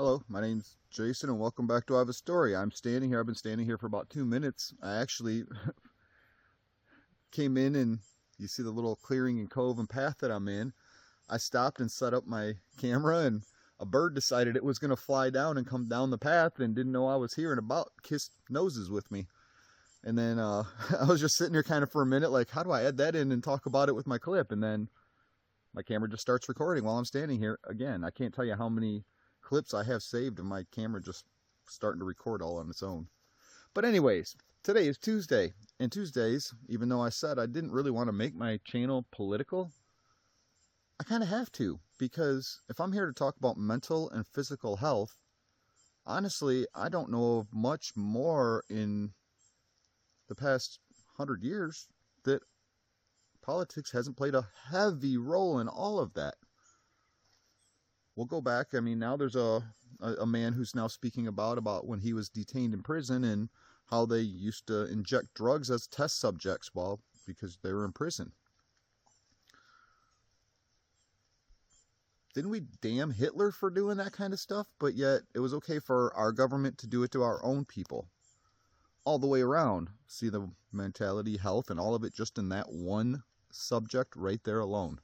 Hello, my name's Jason and welcome back to I Have a Story. I've been standing here for about 2 minutes. I actually came in and you see the little clearing and cove and path that I'm in. I stopped and set up my camera and a bird decided it was going to fly down and come down the path and didn't know I was here and about kissed noses with me. And then I was just sitting here kind of for a minute like, how do I add that in and talk about it with my clip? And then my camera just starts recording while I'm standing here. Again, I can't tell you how many clips I have saved and my camera just starting to record all on its own. But anyways, today is Tuesday, and Tuesdays, even though I said I didn't really want to make my channel political, I kind of have to, because if I'm here to talk about mental and physical health, honestly, I don't know of much more in the past 100 years that politics hasn't played a heavy role in all of that. We'll go back. I mean, now there's a man who's now speaking about when he was detained in prison and how they used to inject drugs as test subjects because they were in prison. Didn't we damn Hitler for doing that kind of stuff? But yet it was okay for our government to do it to our own people. All the way around. See the mentality, health, and all of it just in that one subject right there alone.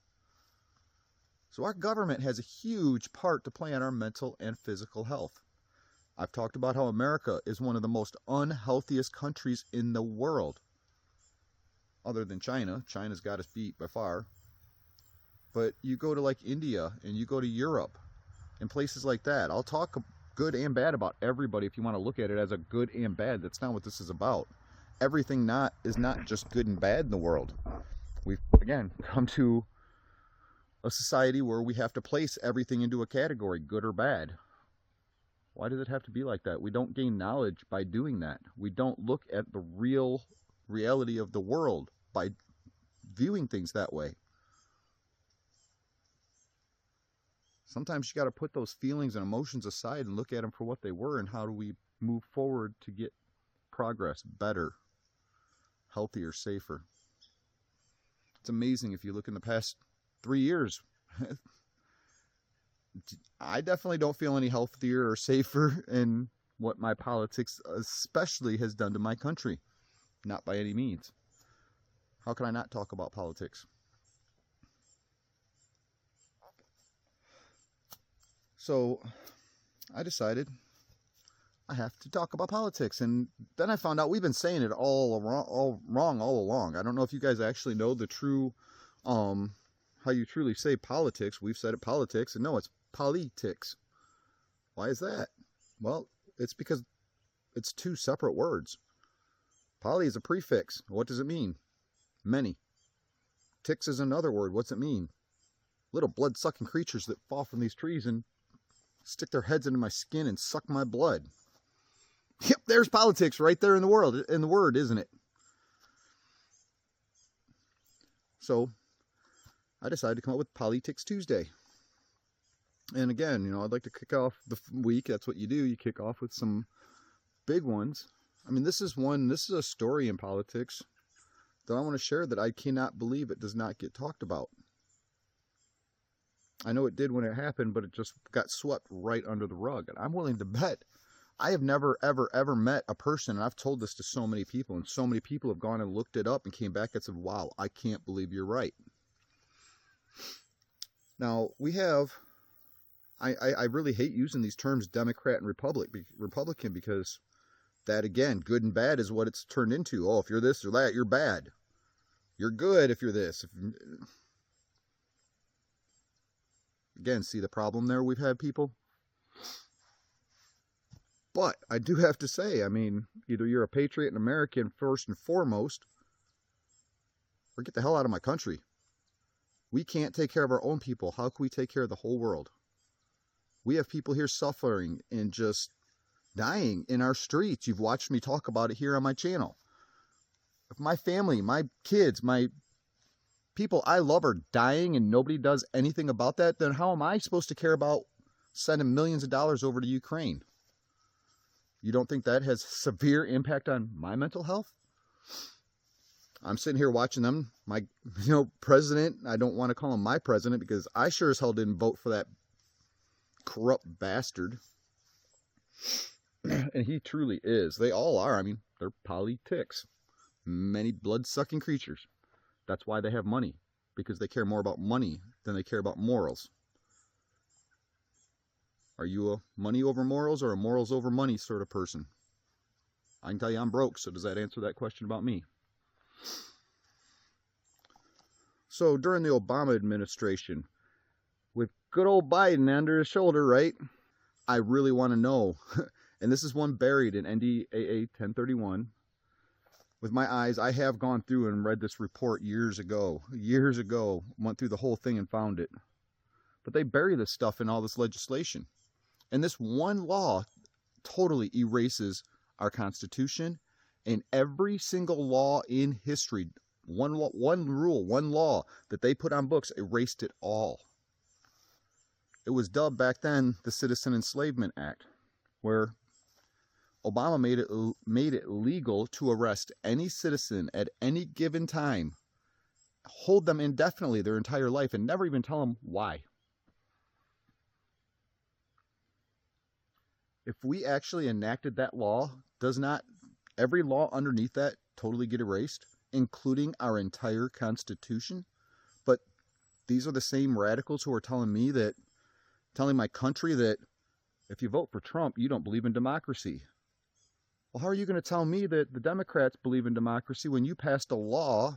So our government has a huge part to play in our mental and physical health. I've talked about how America is one of the most unhealthiest countries in the world. Other than China. China's got us beat by far. But you go to like India and you go to Europe and places like that. I'll talk good and bad about everybody if you want to look at it as a good and bad. That's not what this is about. Everything is not just good and bad in the world. We've, again, come to a society where we have to place everything into a category, good or bad. Why does it have to be like that? We don't gain knowledge by doing that. We don't look at the real reality of the world by viewing things that way. Sometimes you got to put those feelings and emotions aside and look at them for what they were and how do we move forward to get progress, better, healthier, safer. It's amazing if you look in the past 3 years. I definitely don't feel any healthier or safer in what my politics especially has done to my country. Not by any means. How can I not talk about politics? So I decided I have to talk about politics, and then I found out we've been saying it all wrong all along. I don't know if you guys actually know the true how you truly say politics. We've said it politics, and no, it's politics. Why is that? Well, it's because it's two separate words. Poly is a prefix. What does it mean? Many. Ticks is another word. What's it mean? Little blood-sucking creatures that fall from these trees and stick their heads into my skin and suck my blood. Yep, there's politics right there in the word, isn't it? So I decided to come up with Poli-Tics-Tuesday. And again, I'd like to kick off the week. That's what you do. You kick off with some big ones. I mean, this is a story in politics that I want to share that I cannot believe it does not get talked about. I know it did when it happened, but it just got swept right under the rug. And I'm willing to bet I have never, ever, ever met a person, and I've told this to so many people, and so many people have gone and looked it up and came back and said, wow, I can't believe you're right. Now, we have, I really hate using these terms Democrat and Republican because that, again, good and bad is what it's turned into. Oh, if you're this or that, you're bad. You're good if you're this. Again, see the problem there we've had, people? But I do have to say, I mean, either you're a patriot and American first and foremost, or get the hell out of my country. We can't take care of our own people. How can we take care of the whole world? We have people here suffering and just dying in our streets. You've watched me talk about it here on my channel. If my family, my kids, my people I love are dying and nobody does anything about that, then how am I supposed to care about sending millions of dollars over to Ukraine? You don't think that has severe impact on my mental health? I'm sitting here watching them. My, president, I don't want to call him my president because I sure as hell didn't vote for that corrupt bastard. And he truly is. They all are. I mean, they're Poli-Tics. Many blood-sucking creatures. That's why they have money. Because they care more about money than they care about morals. Are you a money over morals or a morals over money sort of person? I can tell you I'm broke, so does that answer that question about me? So during the Obama administration, with good old Biden under his shoulder, right? I really want to know, and this is one buried in NDAA 1031. With my eyes, I have gone through and read this report years ago, went through the whole thing and found it. But they bury this stuff in all this legislation. And this one law totally erases our Constitution and every single law in history. One rule, one law that they put on books erased it all. It was dubbed back then the Citizen Enslavement Act, where Obama made it legal to arrest any citizen at any given time, hold them indefinitely their entire life, and never even tell them why. If we actually enacted that law, does not every law underneath that totally get erased, including our entire Constitution? But these are the same radicals who are telling my country that if you vote for Trump, you don't believe in democracy. Well, how are you going to tell me that the Democrats believe in democracy when you passed a law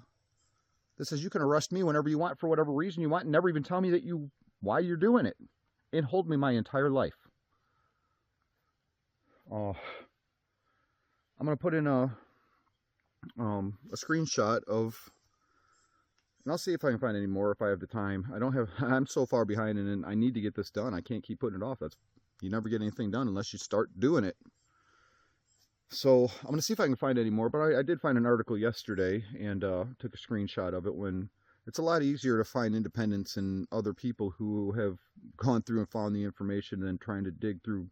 that says you can arrest me whenever you want for whatever reason you want and never even tell me why you're doing it and hold me my entire life? I'm going to put in a screenshot of, and I'll see if I can find any more if I have the time. I'm so far behind, and I need to get this done. I can't keep putting it off. You never get anything done unless you start doing it. So I'm going to see if I can find any more, but I did find an article yesterday and took a screenshot of it. When it's a lot easier to find independents and other people who have gone through and found the information than trying to dig through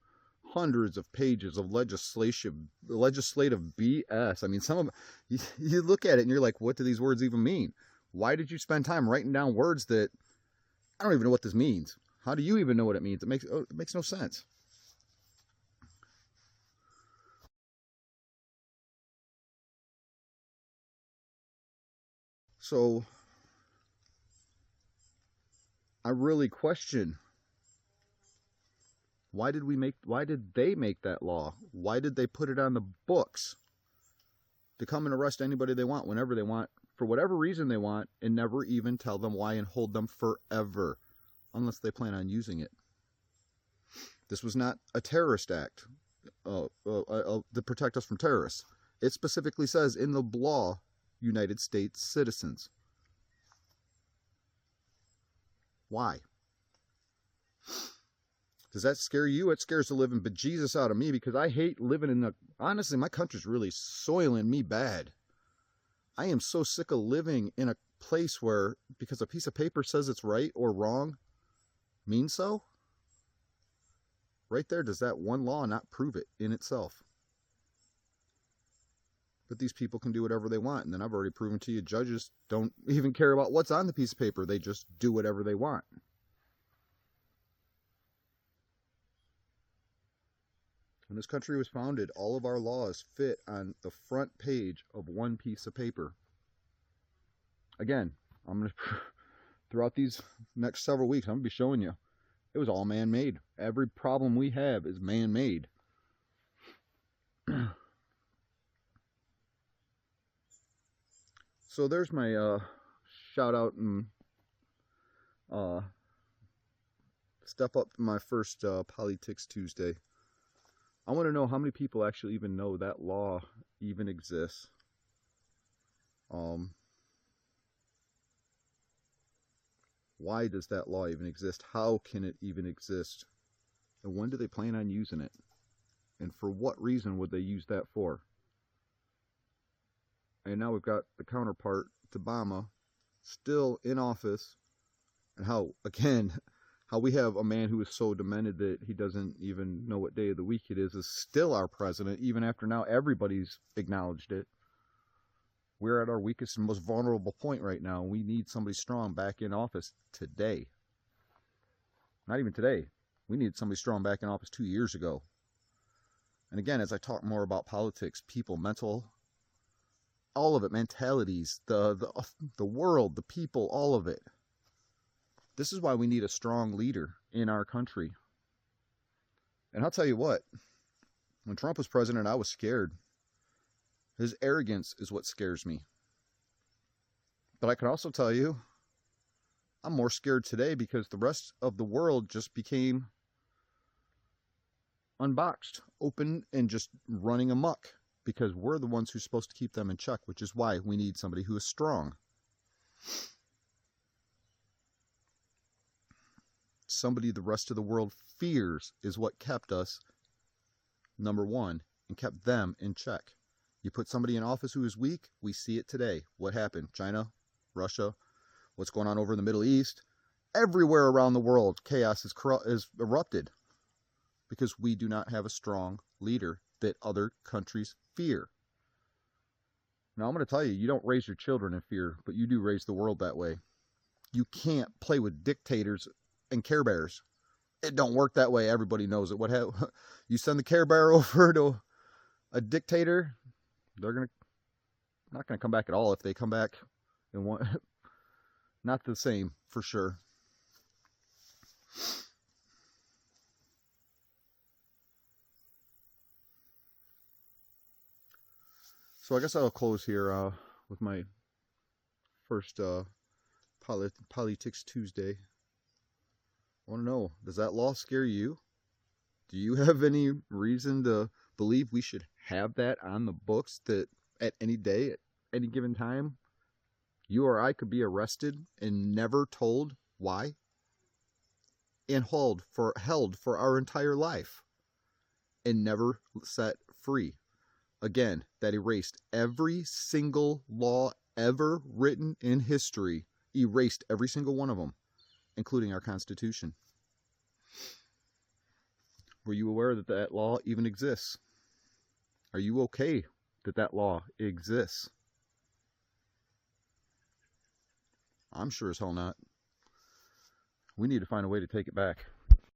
hundreds of pages of legislative BS. I mean, some of you look at it and you're like, what do these words even mean? Why did you spend time writing down words that I don't even know what this means? How do you even know what it means? It makes no sense. So I really question, why did they make that law? Why did they put it on the books to come and arrest anybody they want, whenever they want, for whatever reason they want, and never even tell them why and hold them forever, unless they plan on using it? This was not a terrorist act to protect us from terrorists. It specifically says in the law, United States citizens. Why? Does that scare you? It scares the living bejesus out of me, because I hate living honestly, my country's really soiling me bad. I am so sick of living in a place where, because a piece of paper says it's right or wrong, means so? Right there, does that one law not prove it in itself? But these people can do whatever they want, and then I've already proven to you, judges don't even care about what's on the piece of paper. They just do whatever they want. When this country was founded, all of our laws fit on the front page of one piece of paper. Again, I'm going to, throughout these next several weeks, I'm going to be showing you, it was all man-made. Every problem we have is man-made. So there's my shout out and step up to my first Poli-Tics-Tuesday. I want to know how many people actually even know that law even exists. Why does that law even exist? How can it even exist? And when do they plan on using it? And for what reason would they use that for? And now we've got the counterpart to Obama still in office, and how, again, how we have a man who is so demented that he doesn't even know what day of the week it is still our president, even after now everybody's acknowledged it. We're at our weakest and most vulnerable point right now. We need somebody strong back in office today. Not even today. We needed somebody strong back in office 2 years ago. And again, as I talk more about politics, people, mental, all of it, mentalities, the world, the people, all of it. This is why we need a strong leader in our country. And I'll tell you what, when Trump was president, I was scared. His arrogance is what scares me. But I can also tell you, I'm more scared today because the rest of the world just became unboxed, open, and just running amok, because we're the ones who's supposed to keep them in check, which is why we need somebody who is strong. Somebody the rest of the world fears is what kept us number one and kept them in check. You put somebody in office who is weak, we see it today. What happened? China, Russia, what's going on over in the Middle East, everywhere around the world, chaos is erupted because we do not have a strong leader that other countries fear. Now, I'm going to tell you, you don't raise your children in fear, but you do raise the world that way. You can't play with dictators and Care Bears. It don't work that way. Everybody knows it. You send the Care Bear over to a dictator, they're not gonna come back at all. If they come back and want, not the same for sure. So I guess I'll close here with my first Poli-Tics-Tuesday. I want to know, does that law scare you? Do you have any reason to believe we should have that on the books, that at any day, at any given time, you or I could be arrested and never told why? And held for our entire life and never set free. Again, that erased every single law ever written in history, erased every single one of them, including our Constitution. Were you aware that that law even exists? Are you okay that that law exists? I'm sure as hell not. We need to find a way to take it back.